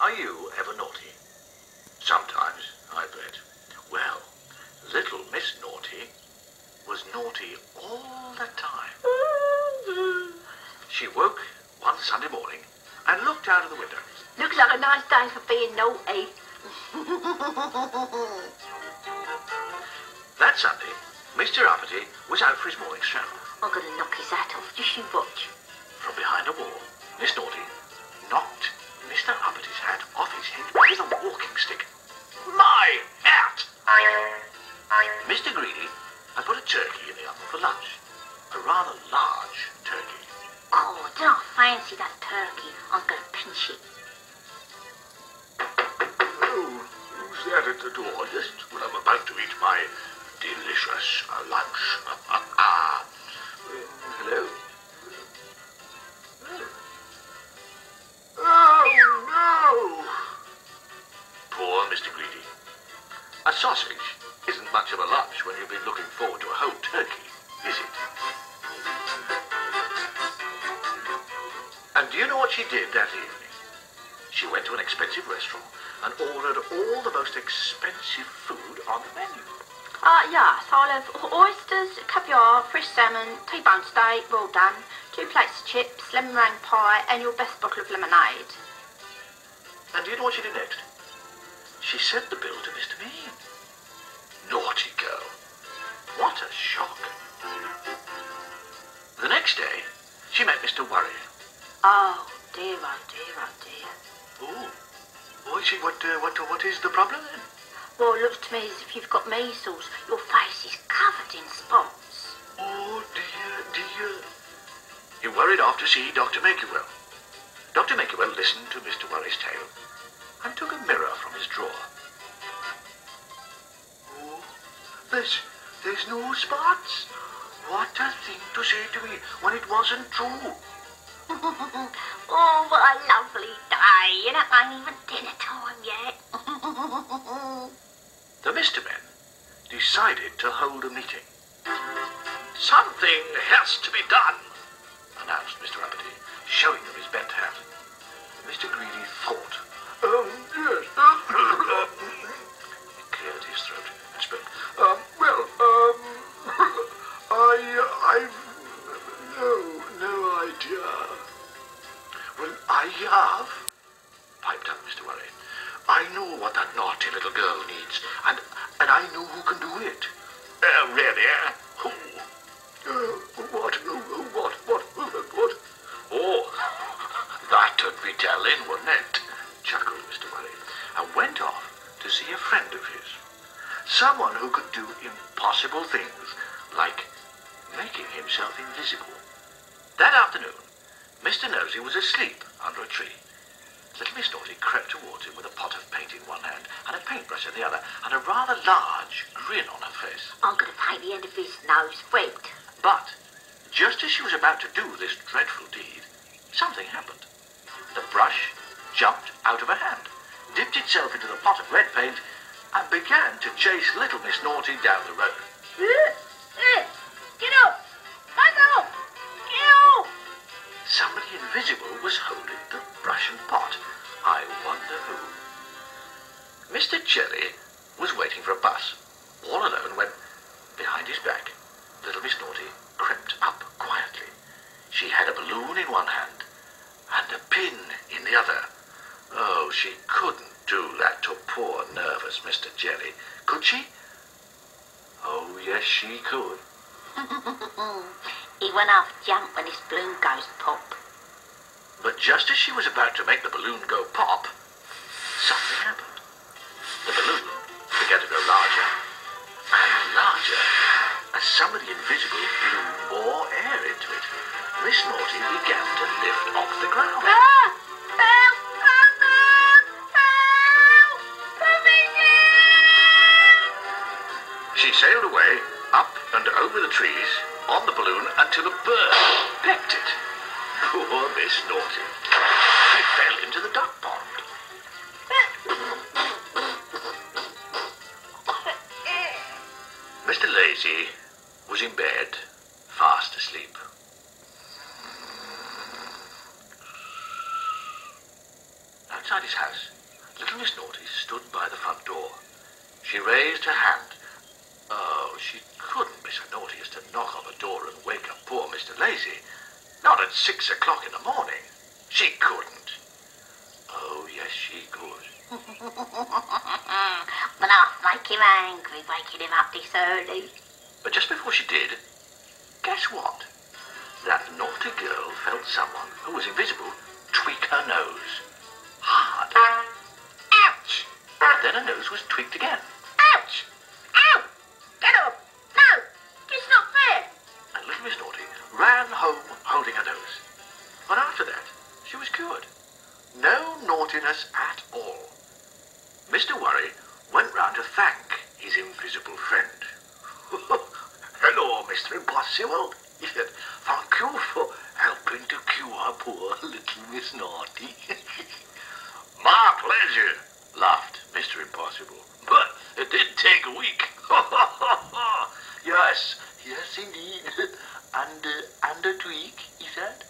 Are you ever naughty? Sometimes, I bet. Well, little Miss Naughty was naughty all the time. She woke one Sunday morning and looked out of the window. Looks like a nice day for being naughty. That Sunday, Mr. Uppity was out for his morning stroll. I'm going to knock his hat off. Just you watch. From behind a wall, Miss Naughty knocked Mr. Uppity's hat off his head with a walking stick. My hat! Mr. Greedy had put a turkey in the oven for lunch. A rather large turkey. Oh, do I fancy that turkey? I'm going to pinch it. Oh, who's that at the door? Just when I'm about to eat my delicious lunch. Hello? Oh, no! Poor Mr. Greedy. A sausage isn't much of a lunch when you've been looking forward to a whole turkey, is it? And do you know what she did that evening? She went to an expensive restaurant and ordered all the most expensive food on the menu. Yes, I'll have oysters, caviar, fresh salmon, T-bone steak, well done, 2 plates of chips, lemon meringue pie, and your best bottle of lemonade. And do you know what she did next? She sent the bill to Mr. Bean. Naughty girl. What a shock. The next day, she met Mr. Worry. Oh dear, oh dear, oh dear. Oh, I see. What is the problem then? Well, it looks to me as if you've got measles. Your face is covered in spots. Oh dear. He worried off to see Dr. Makewell. Dr. Makewell listened to Mr. Worry's tale and took a mirror from his drawer. Oh, there's no spots. What a thing to say to me when it wasn't true. Oh, what a lovely day, and it ain't even dinner time yet. The Mr. Men decided to hold a meeting. Something has to be done, announced Mr. Uppity, showing them his bent hat. Mr. Greedy thought. Yes. He cleared his throat and spoke. I've no idea. Well, I have, piped up Mr. Worry. I know what that naughty little girl needs, and I know who can do it. Really? Who? What? Oh, that'd be telling, wouldn't it? Chuckled Mr. Worry, and went off to see a friend of his. Someone who could do impossible things, like making himself invisible. That afternoon, Mr. Nosy was asleep under a tree. Little Miss Naughty crept towards him with a pot of paint in one hand and a paintbrush in the other, and a rather large grin on her face. I'm going to paint the end of his nose red. But, just as she was about to do this dreadful deed, something happened. The brush jumped out of her hand, dipped itself into the pot of red paint, and began to chase little Miss Naughty down the road. Get up! Back up! Get up! Somebody invisible was holding the brush and pot. I wonder who. Mr. Jelly was waiting for a bus, all alone, when, behind his back, little Miss Naughty crept up quietly. She had a balloon in one hand and a pin in the other. Oh, she couldn't do that to poor nervous Mr. Jelly, could she? Oh, yes, she could. He went off jump when his balloon goes pop. But just as she was about to make the balloon go pop, something happened. The balloon began to grow larger and larger as somebody invisible blew more air into it. Miss Naughty began to lift off the ground. Ah! Help! Help! Come in here! She sailed away, up and over the trees, on the balloon, until a bird pecked it. Poor Miss Naughty. She fell into the duck pond. Mr. Lazy was in bed, fast asleep. That's outside his house, little Miss Naughty stood by the front door. She raised her hand. Oh, she couldn't be so naughty as to knock on the door and wake up poor Mr. Lazy. Not at 6 o'clock in the morning. She couldn't. Oh, yes, she could. But I'll make him angry waking him up this early. But just before she did, guess what? That naughty girl felt someone who was invisible tweak her nose. Hard. Ouch! Then her nose was tweaked again. Ouch! Ow! Get up! No! It's not fair! And little Miss Naughty ran home holding her nose. But after that, she was cured. No naughtiness at all. Mr. Worry went round to thank his invisible friend. Hello, Mr. Impossible, he said. Thank you for helping to cure poor little Miss Naughty. My pleasure, laughed Mr. Impossible. But it did take a week. Yes, indeed. And a tweak, he said.